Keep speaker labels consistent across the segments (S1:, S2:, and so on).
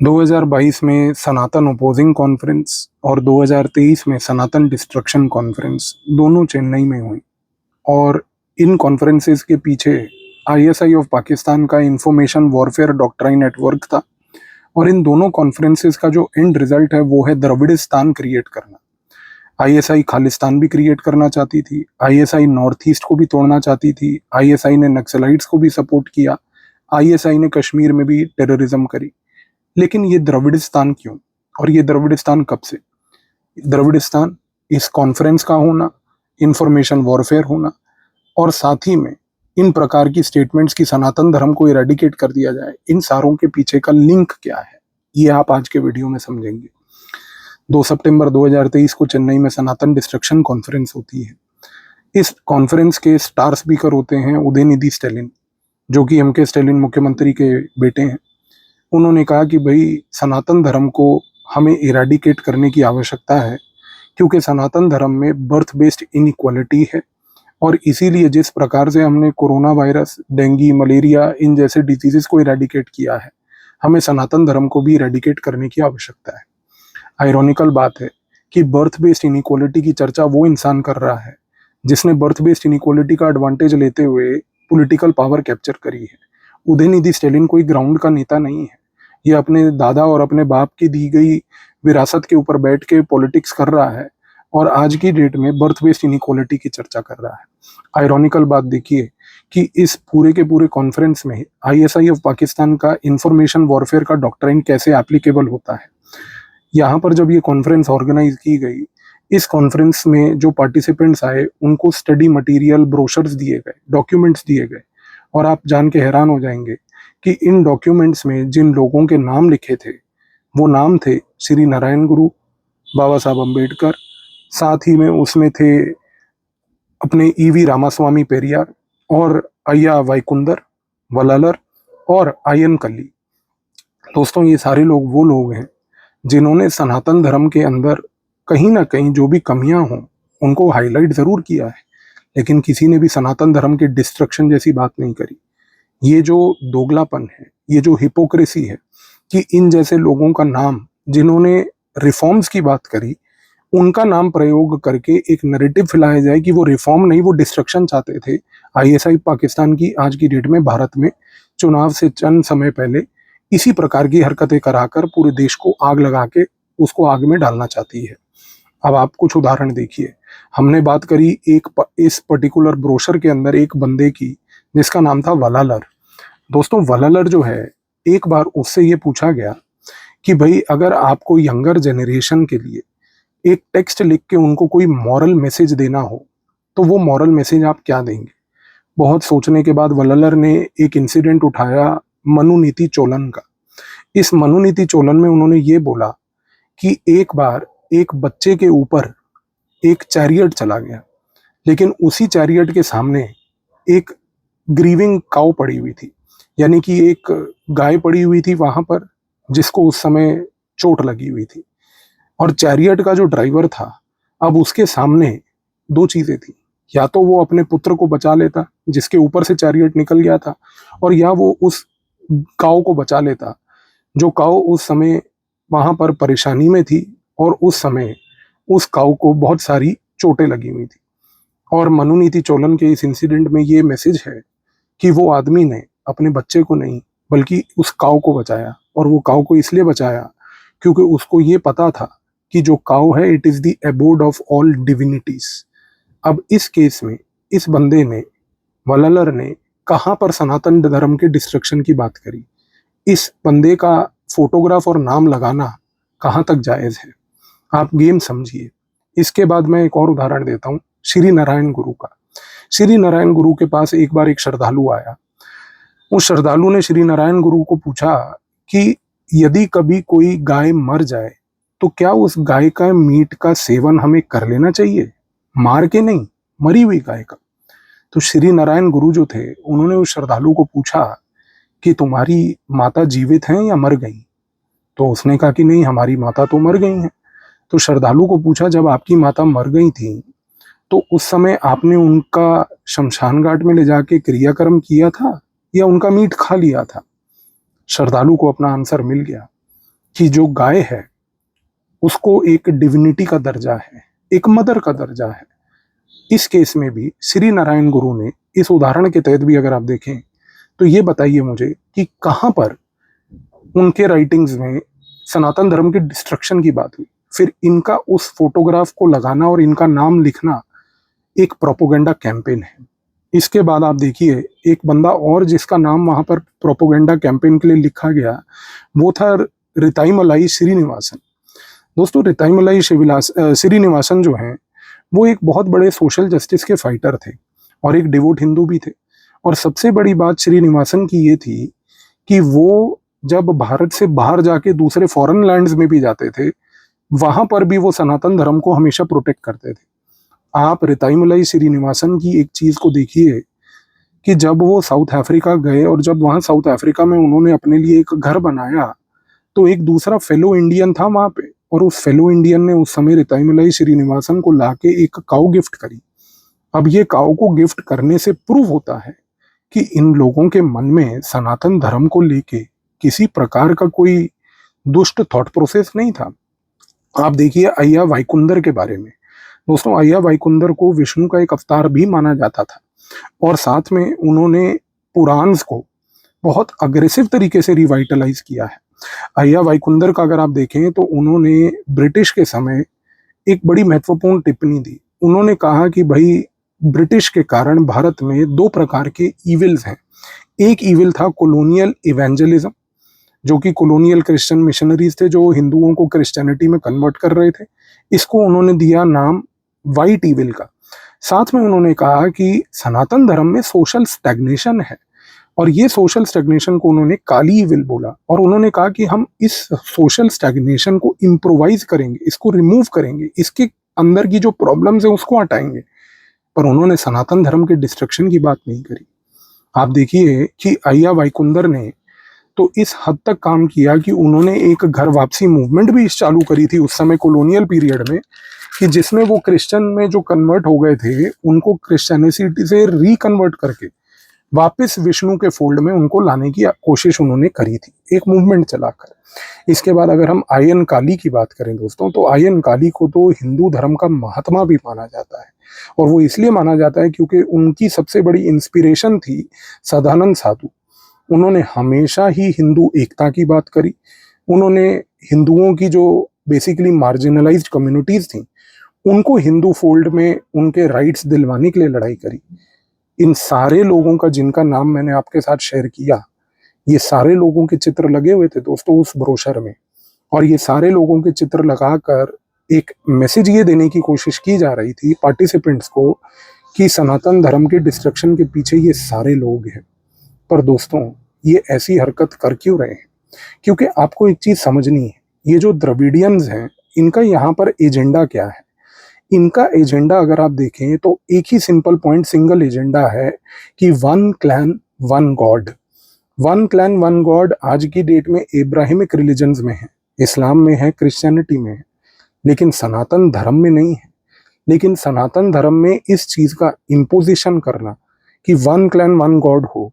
S1: 2022 में सनातन opposing conference और 2023 में सनातन डिस्ट्रक्शन कॉन्फ्रेंस दोनों चेन्नई में हुई। और इन कॉन्फ्रेंसेस के पीछे आईएसआई ऑफ पाकिस्तान का इंफॉर्मेशन वॉरफेयर डॉक्ट्राइन नेटवर्क था। और इन दोनों कॉन्फ्रेंसेस का जो एंड रिजल्ट है वो है द्रविड़िस्तान क्रिएट करना। आईएसआई खालिस्तान भी क्रिएट करना चाहती थी, आईएसआई नॉर्थ ईस्ट को भी तोड़ना चाहती थी, आईएसआई ने नक्सलाइट्स को भी सपोर्ट किया, आईएसआई ने कश्मीर में भी टेररिज्म करी। लेकिन ये द्रविड़िस्तान क्यों, और ये द्रविड़िस्तान कब से? द्रविड़िस्तान इस कॉन्फ्रेंस का होना, इंफॉर्मेशन वॉरफेयर होना, और साथ ही में इन प्रकार की स्टेटमेंट्स की सनातन धर्म को इरेडिकेट कर दिया जाए, इन सारों के पीछे का लिंक क्या है, ये आप आज के वीडियो में समझेंगे। 2 सितंबर 2023 को चेन्नई में सनातन डिस्ट्रक्शन कॉन्फ्रेंस होती है। इस कॉन्फ्रेंस के स्टार स्पीकर होते हैं उदयनिधि स्टैलिन, जो कि एमके स्टैलिन मुख्यमंत्री के बेटे हैं। उन्होंने कहा कि भाई सनातन धर्म को हमें इरेडिकेट करने की आवश्यकता है, क्योंकि सनातन धर्म में बर्थ बेस्ड इनइक्वालिटी है। और इसीलिए जिस प्रकार से हमने कोरोना वायरस, डेंगू, मलेरिया इन जैसे डिजीजेस को इरेडिकेट किया है, हमें सनातन धर्म को भी इरेडिकेट करने की आवश्यकता है। आयरॉनिकल बात है कि बर्थ बेस्ड इनइक्वालिटी की चर्चा वो इंसान कर रहा है जिसने बर्थ बेस्ड इनइक्वालिटी का एडवांटेज लेते हुए पॉलिटिकल पावर कैप्चर करी है। उदयनिधि स्टैलिन कोई ग्राउंड का नेता नहीं है। ये अपने दादा और अपने बाप की दी गई विरासत के ऊपर बैठ के पॉलिटिक्स कर रहा है और आज की डेट में बर्थ बेस्ड इनइक्वालिटी की चर्चा कर रहा है। आयरॉनिकल बात देखिए कि इस पूरे के पूरे कॉन्फ्रेंस में आईएसआई ऑफ पाकिस्तान का इंफॉर्मेशन वॉरफेयर का डॉक्ट्राइन कैसे एप्लीकेबल होता है। यहाँ पर जब ये कॉन्फ्रेंस ऑर्गेनाइज की गई, इस कॉन्फ्रेंस में जो पार्टिसिपेंट्स आए उनको स्टडी मटेरियल, ब्रोशर्स दिए गए, डॉक्यूमेंट्स दिए गए। और आप जान के हैरान हो जाएंगे कि इन डॉक्यूमेंट्स में जिन लोगों के नाम लिखे थे वो नाम थे श्री नारायण गुरु, बाबा साहब अम्बेडकर, साथ ही में उसमें थे अपने ईवी रामास्वामी पेरियार और अय्या वाइकुंदर, वलालर और आयन कल्ली। दोस्तों, ये सारे लोग वो लोग हैं जिन्होंने सनातन धर्म के अंदर कहीं ना कहीं जो भी कमियां हों उनको हाईलाइट जरूर किया है, लेकिन किसी ने भी सनातन धर्म के डिस्ट्रक्शन जैसी बात नहीं करी। ये जो दोगलापन है, ये जो हिपोक्रेसी है कि इन जैसे लोगों का नाम, जिन्होंने रिफॉर्म्स की बात करी, उनका नाम प्रयोग करके एक नैरेटिव फैलाया जाए कि वो रिफॉर्म नहीं, वो डिस्ट्रक्शन चाहते थे। आईएसआई पाकिस्तान की आज की डेट में भारत में चुनाव से चंद समय पहले इसी प्रकार की हरकतें कराकर पूरे देश को आग लगा के उसको आग में डालना चाहती है। अब आप कुछ उदाहरण देखिए। हमने बात करी इस पर्टिकुलर ब्रोशर के अंदर एक बंदे की जिसका नाम था वलालर। दोस्तों, वलालर जो है, एक बार उससे ये पूछा गया कि भाई अगर आपको यंगर जनरेशन के लिए एक टेक्स्ट लिख के उनको कोई मॉरल मैसेज देना हो तो वो मॉरल मैसेज आप क्या देंगे। बहुत सोचने के बाद वलालर ने एक इंसिडेंट उठाया मनुनीति चोलन का। इस मनुनीति चोलन में उन्होंने ये बोला कि एक बार एक बच्चे के ऊपर एक चैरियट चला गया, लेकिन उसी चैरियट के सामने एक ग्रीविंग काउ पड़ी हुई थी, यानी कि एक गाय पड़ी हुई थी वहां पर जिसको उस समय चोट लगी हुई थी। और चैरियट का जो ड्राइवर था, अब उसके सामने दो चीजें थी, या तो वो अपने पुत्र को बचा लेता जिसके ऊपर से चैरियट निकल गया था, और या वो उस काउ को बचा लेता जो काउ उस समय वहां पर परेशानी में थी और उस समय उस काउ को बहुत सारी चोटें लगी हुई थी। और मनुनीति चोलन के इस इंसिडेंट में ये मैसेज है कि वो आदमी ने अपने बच्चे को नहीं बल्कि उस काउ को बचाया। और वो काउ को इसलिए बचाया क्योंकि उसको ये पता था कि जो काउ है, it is the abode of all divinities. अब इस केस में इस बंदे ने, वलालर ने, कहां पर सनातन धर्म के डिस्ट्रक्शन की बात करी। इस बंदे का फोटोग्राफ और नाम लगाना कहां तक जायज है, आप गेम समझिए। इसके बाद मैं एक और उदाहरण देता हूं श्री नारायण गुरु का। श्री नारायण गुरु के पास एक बार एक श्रद्धालु आया। उस श्रद्धालु ने श्री नारायण गुरु को पूछा कि यदि कभी कोई गाय मर जाए तो क्या उस गाय का मीट का सेवन हमें कर लेना चाहिए, मार के नहीं, मरी हुई गाय का। तो श्री नारायण गुरु जो थे, उन्होंने उस श्रद्धालु को पूछा कि तुम्हारी माता जीवित हैं या मर गई। तो उसने कहा कि नहीं, हमारी माता तो मर गई हैं। तो श्रद्धालु को पूछा, जब आपकी माता मर गई थी तो उस समय आपने उनका शमशान घाट में ले जाके क्रियाकर्म किया था या उनका मीट खा लिया था। श्रद्धालु को अपना आंसर मिल गया। कि जो गाय है उसको एक डिविनिटी का दर्जा है, एक मदर का दर्जा है। इस केस में भी श्री नारायण गुरु ने इस उदाहरण के तहत भी अगर आप देखें तो ये बताइए मुझे कि कहां पर उनके राइटिंग्स में सनातन धर्म के डिस्ट्रक्शन की बात हुई। फिर इनका उस फोटोग्राफ को लगाना और इनका नाम लिखना एक प्रोपोगेंडा कैंपेन है। इसके बाद आप देखिए एक बंदा और जिसका नाम वहां पर प्रोपोगेंडा कैंपेन के लिए लिखा गया, वो था रिताईमलाई श्रीनिवासन। दोस्तों रिताईमलाई श्रीनिवासन जो हैं वो एक बहुत बड़े सोशल जस्टिस के फाइटर थे और एक डिवोट हिंदू भी थे। और सबसे बड़ी बात श्रीनिवासन की ये थी कि वो जब भारत से बाहर जाके दूसरे फॉरेन लैंड्स में भी जाते थे, वहां पर भी वो सनातन धर्म को हमेशा प्रोटेक्ट करते थे। आप रिताईमलाई श्रीनिवासन की एक चीज को देखिए कि जब वो साउथ अफ्रीका गए और जब वहां साउथ अफ्रीका में उन्होंने अपने लिए एक घर बनाया, तो एक दूसरा फेलो इंडियन था वहां पे, और उस फेलो इंडियन ने उस समय रिताईमलाई श्रीनिवासन को लाके एक काऊ गिफ्ट करी। अब ये काऊ को गिफ्ट करने से प्रूव होता है कि इन लोगों के मन में सनातन धर्म को लेके किसी प्रकार का कोई दुष्ट थॉट प्रोसेस नहीं था। आप देखिए अय्या वाइकुंदर के बारे में। दोस्तों अय्या वाइकुंदर को विष्णु का एक अवतार भी माना जाता था और साथ में उन्होंने पुराण्स को बहुत अग्रेसिव तरीके से रिवाइटलाइज किया है। अय्या वाइकुंदर का अगर आप देखें तो उन्होंने ब्रिटिश के समय एक बड़ी महत्वपूर्ण टिप्पणी दी। उन्होंने कहा कि भाई ब्रिटिश के कारण भारत में दो प्रकार के ईविल्स हैं। एक ईविल था कॉलोनियल इवेंजलिज्म, जो कि कॉलोनियल क्रिश्चियन मिशनरीज थे जो हिंदुओं को क्रिश्चियनिटी में कन्वर्ट कर रहे थे। इसको उन्होंने दिया नाम वाइट ईविल का। साथ में उन्होंने कहा कि सनातन धर्म में सोशल स्टैग्नेशन है और ये सोशल स्टैग्नेशन को उन्होंने काली ईविल बोला। और उन्होंने कहा कि हम इस सोशल स्टैग्नेशन को इम्प्रोवाइज करेंगे, इसको रिमूव करेंगे, इसके अंदर की जो प्रॉब्लम्स है उसको हटाएंगे। पर उन्होंने सनातन धर्म के डिस्ट्रक्शन की बात नहीं करी। आप देखिए कि अय्या वाइकुंदर ने तो इस हद तक काम किया कि उन्होंने एक घर वापसी मूवमेंट भी चालू करी थी उस समय कॉलोनियल पीरियड में, कि जिसमें वो क्रिश्चियन में जो कन्वर्ट हो गए थे उनको क्रिश्चियनिटी से रिकन्वर्ट करके वापस विष्णु के फोल्ड में उनको लाने की कोशिश उन्होंने करी थी, एक मूवमेंट चलाकर। इसके बाद अगर हम आयन काली की बात करें दोस्तों, तो आयन काली को तो हिंदू धर्म का महात्मा भी माना जाता है। और वो इसलिए माना जाता है क्योंकि उनकी सबसे बड़ी इंस्पिरेशन थी सदानंद साधु। उन्होंने हमेशा ही हिंदू एकता की बात करी। उन्होंने हिंदुओं की जो बेसिकली मार्जिनलाइज्ड कम्युनिटीज थी उनको हिंदू फोल्ड में उनके राइट्स दिलवाने के लिए लड़ाई करी। इन सारे लोगों का जिनका नाम मैंने आपके साथ शेयर किया, ये सारे लोगों के चित्र लगे हुए थे दोस्तों उस ब्रोशर में। और ये सारे लोगों के चित्र लगाकर एक मैसेज ये देने की कोशिश की जा रही थी पार्टिसिपेंट्स को कि सनातन धर्म के डिस्ट्रक्शन के पीछे ये सारे लोग हैं। पर दोस्तों ये ऐसी हरकत कर क्यों रहे हैं? क्योंकि आपको एक चीज समझनी है, ये जो द्रविडियंस हैं इनका यहाँ पर एजेंडा क्या है। इनका एजेंडा अगर आप देखें तो एक ही सिंपल पॉइंट, सिंगल एजेंडा है कि one clan one God. One clan one God आज की डेट में इब्राहिमिक रिलीजन्स में है, इस्लाम में है, क्रिश्चियनिटी में है, लेकिन सनातन धर्म में नहीं है। लेकिन सनातन धर्म में इस चीज का इम्पोजिशन करना कि वन क्लैन वन गॉड हो,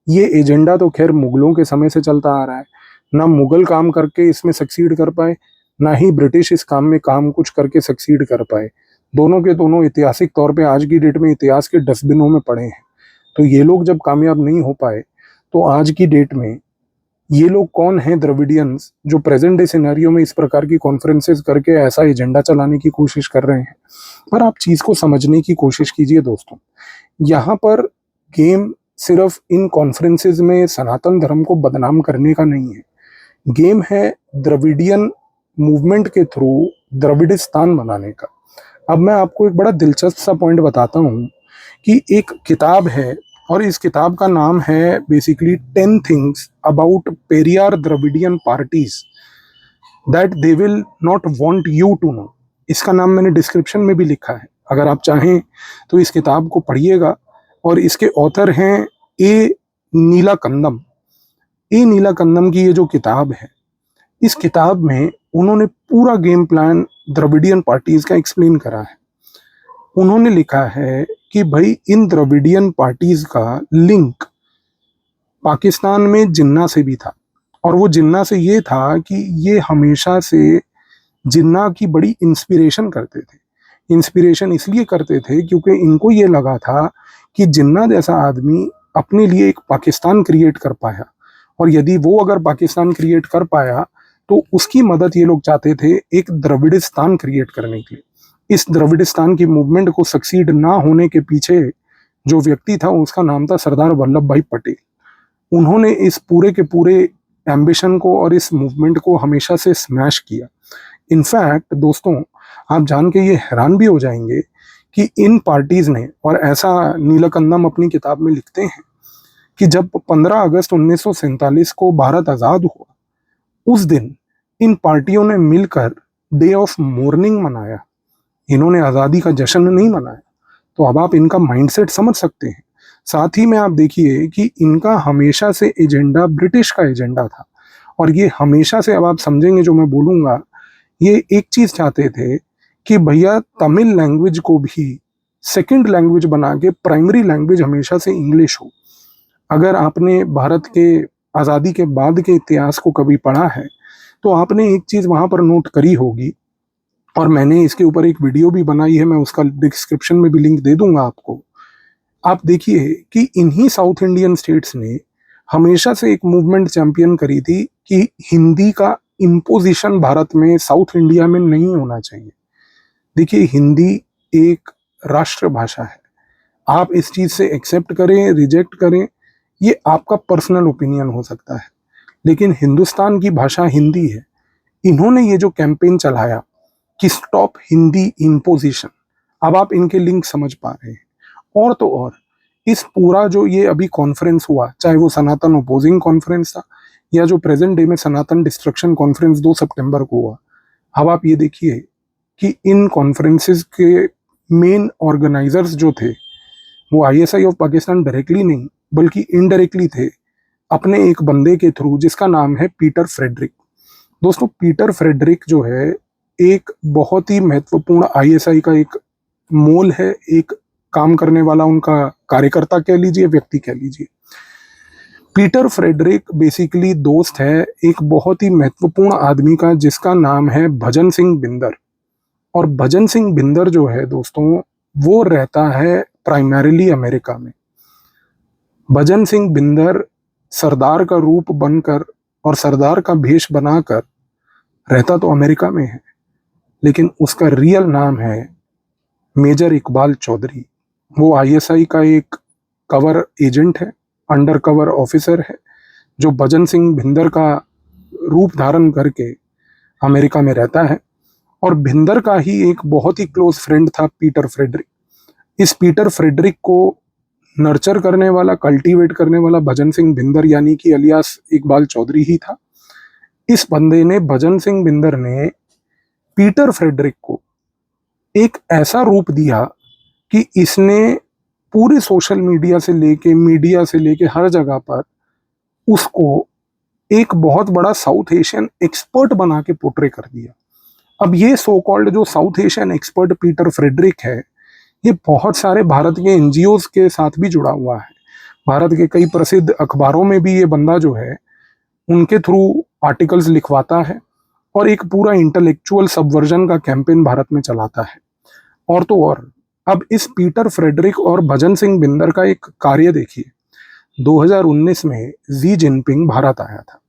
S1: ये एजेंडा तो खैर मुगलों के समय से चलता आ रहा है। ना मुगल काम करके इसमें सक्सीड कर पाए, ना ही ब्रिटिश इस काम में काम कुछ करके सक्सीड कर पाए। दोनों के दोनों ऐतिहासिक तौर पे आज की डेट में इतिहास के डस्टबिनों में पड़े हैं। तो ये लोग जब कामयाब नहीं हो पाए तो आज की डेट में ये लोग कौन हैं द्रविडियंस जो प्रेजेंट डे सिनेरियो में इस प्रकार की कॉन्फ्रेंसेस करके ऐसा एजेंडा चलाने की कोशिश कर रहे हैं। पर आप चीज को समझने की कोशिश कीजिए दोस्तों, यहाँ पर गेम सिर्फ इन कॉन्फ्रेंसेस में सनातन धर्म को बदनाम करने का नहीं है। गेम है द्रविडियन मूवमेंट के थ्रू द्रविडिस्तान बनाने का। अब मैं आपको एक बड़ा दिलचस्प सा पॉइंट बताता हूँ कि एक किताब है और इस किताब का नाम है basically 10 things about Periyar Dravidian parties that they will not want you to know. इसका नाम मैंने डिस्क्रिप्शन में भी लिखा है, अगर आप चाहें तो इस किताब को पढ़िएगा। और इसके ऑथर हैं ए नीलाकंदम। ए नीलाकंदम की ये जो किताब है, इस किताब में उन्होंने पूरा गेम प्लान द्रविडियन पार्टीज का एक्सप्लेन करा है। उन्होंने लिखा है कि भाई इन द्रविडियन पार्टीज का लिंक पाकिस्तान में जिन्ना से भी था। और वो जिन्ना से ये था कि ये हमेशा से जिन्ना की बड़ी इंस्पिरेशन करते थे। इंस्पिरेशन इसलिए करते थे क्योंकि इनको ये लगा था कि जिन्ना जैसा आदमी अपने लिए एक पाकिस्तान क्रिएट कर पाया, और यदि वो अगर पाकिस्तान क्रिएट कर पाया तो उसकी मदद ये लोग चाहते थे एक द्रविडिस्तान क्रिएट करने के लिए। इस द्रविडिस्तान की मूवमेंट को सक्सीड ना होने के पीछे जो व्यक्ति था उसका नाम था सरदार वल्लभ भाई पटेल। उन्होंने इस पूरे के पूरे एम्बिशन को और इस मूवमेंट को हमेशा से स्मैश किया। इनफैक्ट दोस्तों, आप जान के ये हैरान भी हो जाएंगे कि इन पार्टीज ने, और ऐसा नीलकंदम अपनी किताब में लिखते हैं, कि जब 15 अगस्त 1947 को भारत आज़ाद हुआ, उस दिन इन पार्टियों ने मिलकर डे ऑफ मोर्निंग मनाया। इन्होंने आज़ादी का जश्न नहीं मनाया। तो अब आप इनका माइंडसेट समझ सकते हैं। साथ ही में आप देखिए कि इनका हमेशा से एजेंडा ब्रिटिश का एजेंडा था, और ये हमेशा से, अब आप समझेंगे जो मैं बोलूँगा, ये एक चीज़ चाहते थे कि भैया तमिल लैंग्वेज को भी सेकंड लैंग्वेज बना के प्राइमरी लैंग्वेज हमेशा से इंग्लिश हो। अगर आपने भारत के आज़ादी के बाद के इतिहास को कभी पढ़ा है तो आपने एक चीज़ वहाँ पर नोट करी होगी, और मैंने इसके ऊपर एक वीडियो भी बनाई है, मैं उसका डिस्क्रिप्शन में भी लिंक दे दूंगा आपको। आप देखिए कि इन्हीं साउथ इंडियन स्टेट्स ने हमेशा से एक मूवमेंट चैंपियन करी थी कि हिंदी का इम्पोजिशन भारत में, साउथ इंडिया में नहीं होना चाहिए। देखिए, हिंदी एक राष्ट्र भाषा है। आप इस चीज़ से एक्सेप्ट करें, रिजेक्ट करें, ये आपका पर्सनल ओपिनियन हो सकता है, लेकिन हिंदुस्तान की भाषा हिंदी है। इन्होंने ये जो कैंपेन चलाया कि स्टॉप हिंदी इम्पोजिशन, अब आप इनके लिंक समझ पा रहे हैं। और तो और, इस पूरा जो ये अभी कॉन्फ्रेंस हुआ, चाहे वो सनातन अपोजिंग कॉन्फ्रेंस था या जो प्रेजेंट डे में सनातन डिस्ट्रक्शन कॉन्फ्रेंस 2 सितंबर को हुआ, अब आप ये देखिए कि इन कॉन्फ्रेंसेस के मेन ऑर्गेनाइजर्स जो थे वो आईएसआई ऑफ पाकिस्तान डायरेक्टली नहीं बल्कि इनडायरेक्टली थे, अपने एक बंदे के थ्रू जिसका नाम है पीटर फ्रेडरिक। दोस्तों, पीटर फ्रेडरिक जो है एक बहुत ही महत्वपूर्ण आईएसआई का एक मोल है, एक काम करने वाला उनका कार्यकर्ता कह लीजिए, व्यक्ति कह लीजिए। पीटर फ्रेडरिक बेसिकली दोस्त है एक बहुत ही महत्वपूर्ण आदमी का जिसका नाम है भजन सिंह बिंदर। और भजन सिंह बिंदर जो है दोस्तों, वो रहता है प्राइमरीली अमेरिका में। भजन सिंह बिंदर सरदार का रूप बनकर और सरदार का भेष बनाकर रहता तो अमेरिका में है, लेकिन उसका रियल नाम है मेजर इकबाल चौधरी। वो आईएसआई का एक कवर एजेंट है, अंडर कवर ऑफिसर है, जो भजन सिंह भिंदर का रूप धारण करके अमेरिका में रहता है। और भिंदर का ही एक बहुत ही क्लोज फ्रेंड था पीटर फ्रेडरिक। इस पीटर फ्रेडरिक को नर्चर करने वाला, कल्टीवेट करने वाला भजन सिंह भिंदर यानी कि अलियास इकबाल चौधरी ही था। इस बंदे ने, भजन सिंह भिंदर ने पीटर फ्रेडरिक को एक ऐसा रूप दिया कि इसने पूरे सोशल मीडिया से लेके हर जगह पर उसको एक बहुत बड़ा साउथ एशियन एक्सपर्ट बना के पोर्ट्रे कर दिया। अब ये सो कॉल्ड जो south Asian expert Pieter Friedrich है, ये बहुत सारे भारत के एनजीओज के साथ भी जुड़ा हुआ है। भारत के कई प्रसिद्ध अखबारों में भी ये बंदा जो है उनके थ्रू आर्टिकल्स लिखवाता है और एक पूरा इंटेलेक्चुअल सबवर्जन का कैंपेन भारत में चलाता है। और तो और, अब इस पीटर फ्रेडरिक और भजन सिंह बिंदर का एक कार्य देखिए। 2019 में जी जिनपिंग भारत आया था।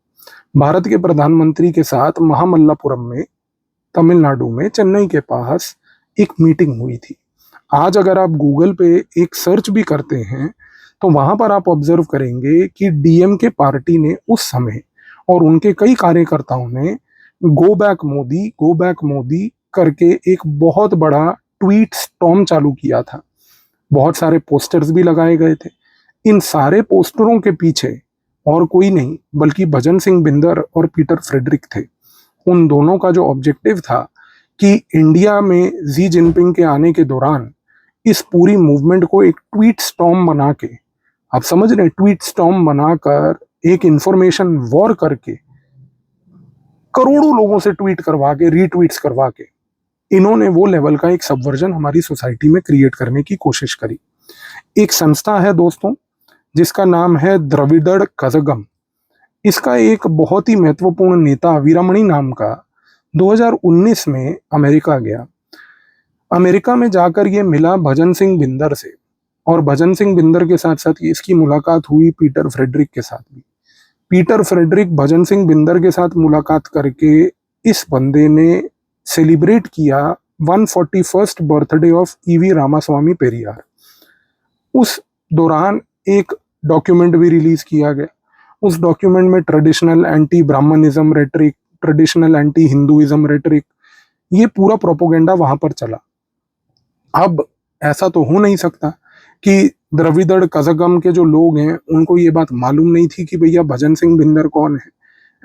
S1: भारत के प्रधानमंत्री के साथ महामल्लापुरम में, तमिलनाडु में, चेन्नई के पास एक मीटिंग हुई थी। आज अगर आप गूगल पे एक सर्च भी करते हैं तो वहां पर आप ऑब्जर्व करेंगे कि डीएमके पार्टी ने उस समय और उनके कई कार्यकर्ताओं ने गो बैक मोदी करके एक बहुत बड़ा ट्वीट स्टॉर्म चालू किया था। बहुत सारे पोस्टर्स भी लगाए गए थे। इन सारे पोस्टरों के पीछे और कोई नहीं बल्कि भजन सिंह बिंदर और पीटर फ्रेडरिक थे। उन दोनों का जो ऑब्जेक्टिव था कि इंडिया में जी जिनपिंग के आने के दौरान इस पूरी मूवमेंट को एक ट्वीट स्टॉर्म बना के, आप समझ रहे हैं, ट्वीट स्टॉर्म बनाकर एक इंफॉर्मेशन वॉर करके करोड़ों लोगों से ट्वीट करवा के, रीट्वीट्स करवा के, इन्होंने वो लेवल का एक सबवर्जन हमारी सोसाइटी में क्रिएट करने की कोशिश करी। एक संस्था है दोस्तों जिसका नाम है द्रविड़ कज़गम। इसका एक बहुत ही महत्वपूर्ण नेता वीरामणि नाम का 2019 में अमेरिका गया। अमेरिका में जाकर ये मिला भजन सिंह बिंदर से, और भजन सिंह बिंदर के साथ साथ इसकी मुलाकात हुई पीटर फ्रेडरिक के साथ भी। पीटर फ्रेडरिक भजन सिंह बिंदर के साथ मुलाकात करके इस बंदे ने सेलिब्रेट किया 141st birthday of E V Ramaswamy Periyar. उस दौरान एक डॉक्यूमेंट भी रिलीज किया गया। उस डॉक्यूमेंट में traditional anti Brahminism rhetoric, traditional anti Hinduism rhetoric, ये पूरा प्रोपोगेंडा वहां पर चला। अब ऐसा तो हो नहीं सकता कि द्रविड़ कज़गम के जो लोग हैं उनको ये बात मालूम नहीं थी कि भैया भजन सिंह बिंदर कौन है।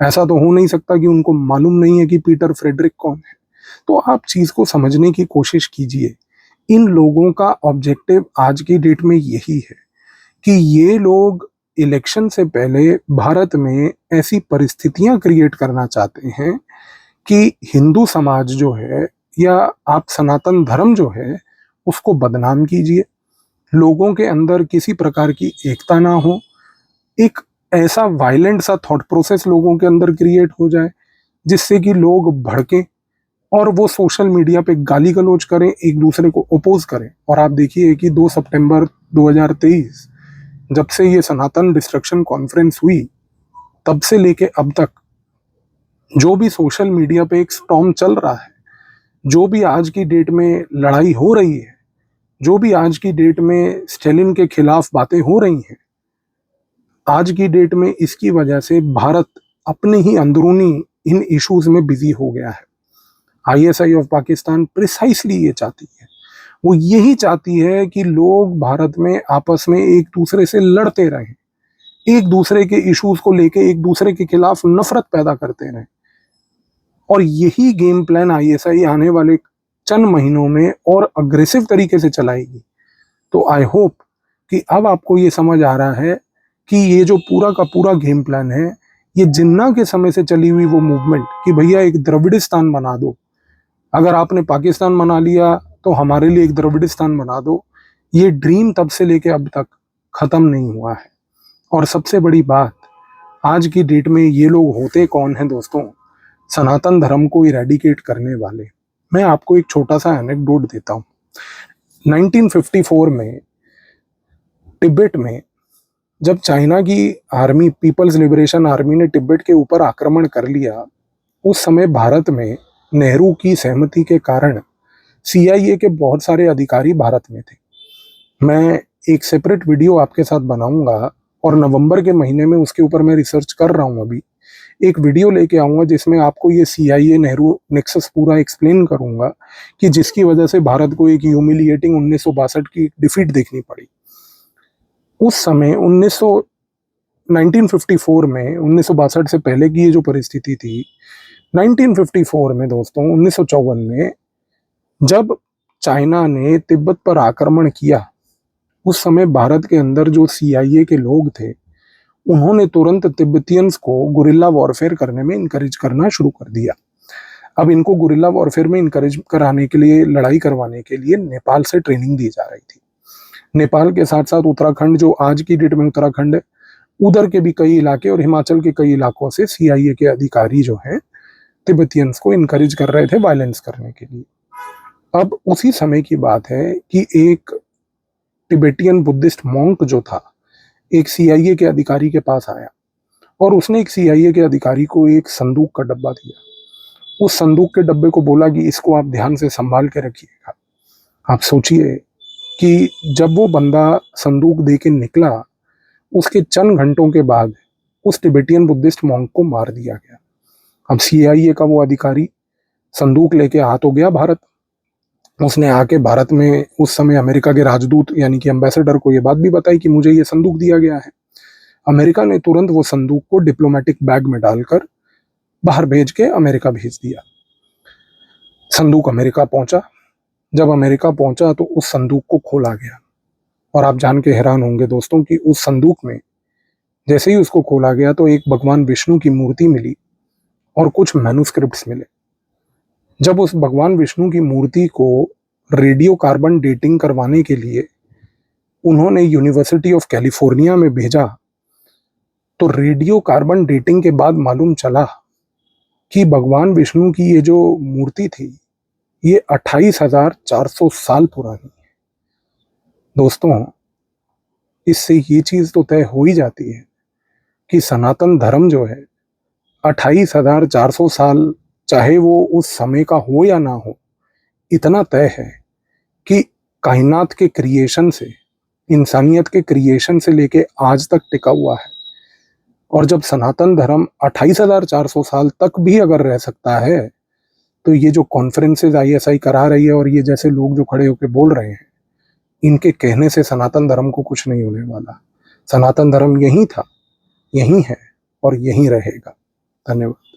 S1: ऐसा तो हो नहीं सकता कि उनको मालूम नहीं है कि पीटर फ्रेडरिक कौन है। तो आप चीज को समझने की कोशिश कीजिए। इन लोगों का ऑब्जेक्टिव आज की डेट में यही है कि ये लोग इलेक्शन से पहले भारत में ऐसी परिस्थितियां क्रिएट करना चाहते हैं कि हिंदू समाज जो है या आप सनातन धर्म जो है उसको बदनाम कीजिए, लोगों के अंदर किसी प्रकार की एकता ना हो, एक ऐसा वायलेंट सा थॉट प्रोसेस लोगों के अंदर क्रिएट हो जाए जिससे कि लोग भड़के और वो सोशल मीडिया पे गाली गलौज करें, एक दूसरे को अपोज करें। और आप देखिए कि 2 सितंबर 2023 जब से ये सनातन डिस्ट्रक्शन कॉन्फ्रेंस हुई तब से लेके अब तक जो भी सोशल मीडिया पे एक स्टॉर्म चल रहा है, जो भी आज की डेट में लड़ाई हो रही है, जो भी आज की डेट में स्टेलिन के खिलाफ बातें हो रही हैं, आज की डेट में इसकी वजह से भारत अपने ही अंदरूनी इन इश्यूज में बिजी हो गया है। आईएसआई ऑफ पाकिस्तान प्रिसाइसली ये चाहती है, वो यही चाहती है कि लोग भारत में आपस में एक दूसरे से लड़ते रहें, एक दूसरे के इश्यूज को लेके एक दूसरे के खिलाफ नफरत पैदा करते रहें। और यही गेम प्लान आईएसआई आने वाले चंद महीनों में और अग्रेसिव तरीके से चलाएगी। तो आई होप कि अब आपको ये समझ आ रहा है कि ये जो पूरा का पूरा गेम प्लान है, ये जिन्ना के समय से चली हुई वो मूवमेंट कि भैया एक द्रविडिस्तान बना दो, अगर आपने पाकिस्तान बना लिया तो हमारे लिए एक द्रविडिस्तान बना दो, ये ड्रीम तब से लेके अब तक खत्म नहीं हुआ है। और सबसे बड़ी बात, आज की डेट में ये लोग होते कौन हैं दोस्तों? सनातन धर्म को इरेडिकेट करने वाले। मैं आपको एक छोटा सा एनेक्डोट देता हूँ। 1954 में तिब्बत में जब चाइना की आर्मी, पीपल्स लिबरेशन आर्मी ने तिब्बत के ऊपर आक्रमण कर लिया, उस समय भारत में नेहरू की सहमति के कारण सीआईए के बहुत सारे अधिकारी भारत में थे। मैं एक सेपरेट वीडियो आपके साथ बनाऊंगा और नवंबर के महीने में उसके ऊपर मैं रिसर्च कर रहा हूं। अभी एक वीडियो लेके आऊंगा जिसमें आपको ये सीआईए नेहरू नेक्सस पूरा एक्सप्लेन करूंगा कि जिसकी वजह से भारत को एक ह्यूमिलिएटिंग 1962 की डिफीट देखनी पड़ी। उस समय 1954 में 1962 से पहले की ये जो परिस्थिति थी, 1954 में दोस्तों 1954 में जब चाइना ने तिब्बत पर आक्रमण किया, उस समय भारत के अंदर जो सीआईए के लोग थे उन्होंने तुरंत तिब्बतियंस को गुरिल्ला वॉरफेयर करने में इनकरेज करना शुरू कर दिया। अब इनको गुरिल्ला वॉरफेयर में इनकरेज कराने के लिए, लड़ाई करवाने के लिए नेपाल से ट्रेनिंग दी जा रही थी। नेपाल के साथ साथ उत्तराखंड, जो आज की डेट में उत्तराखंड है, उधर के भी कई इलाके और हिमाचल के कई इलाकों से सीआईए के अधिकारी जो हैं तिब्बतियंस को इनकरेज कर रहे थे वायलेंस करने के लिए। अब उसी समय की बात है कि एक तिब्बतियन बुद्धिस्ट मॉन्क जो था, एक सीआईए के अधिकारी के पास आया और उसने एक सीआईए के अधिकारी को एक संदूक का डब्बा दिया। उस संदूक के डब्बे को बोला कि इसको आप ध्यान से संभाल के रखिएगा। आप सोचिए कि जब वो बंदा संदूक दे के निकला, उसके चंद घंटों के बाद उस तिब्बतियन बुद्धिस्ट मॉन्क को मार दिया गया। अब सीआईए का वो अधिकारी संदूक लेके आ तो गया भारत, उसने आके भारत में उस समय अमेरिका के राजदूत यानी कि एम्बेसडर को ये बात भी बताई कि मुझे ये संदूक दिया गया है। अमेरिका ने तुरंत वो संदूक को डिप्लोमेटिक बैग में डालकर बाहर भेज के अमेरिका भेज दिया। संदूक अमेरिका पहुंचा। जब अमेरिका पहुंचा तो उस संदूक को खोला गया और आप जान के हैरान होंगे दोस्तों कि उस संदूक में जैसे ही उसको खोला गया तो एक भगवान विष्णु की मूर्ति मिली और कुछ मैन्युस्क्रिप्ट्स मिले। जब उस भगवान विष्णु की मूर्ति को रेडियो कार्बन डेटिंग करवाने के लिए उन्होंने यूनिवर्सिटी ऑफ कैलिफोर्निया में भेजा तो रेडियो कार्बन डेटिंग के बाद मालूम चला कि भगवान विष्णु की ये जो मूर्ति थी ये 28,400 साल पुरानी है। दोस्तों, इससे ये चीज तो तय हो ही जाती है कि सनातन धर्म जो है 28,400 साल, चाहे वो उस समय का हो या ना हो, इतना तय है कि कायनात के क्रिएशन से, इंसानियत के क्रिएशन से लेके आज तक टिका हुआ है। और जब सनातन धर्म 28,400 साल तक भी अगर रह सकता है, तो ये जो कॉन्फ्रेंसेज आईएसआई करा रही है और ये जैसे लोग जो खड़े होकर बोल रहे हैं, इनके कहने से सनातन धर्म को कुछ नहीं होने वाला। सनातन धर्म यही था, यही है और यही रहेगा। धन्यवाद।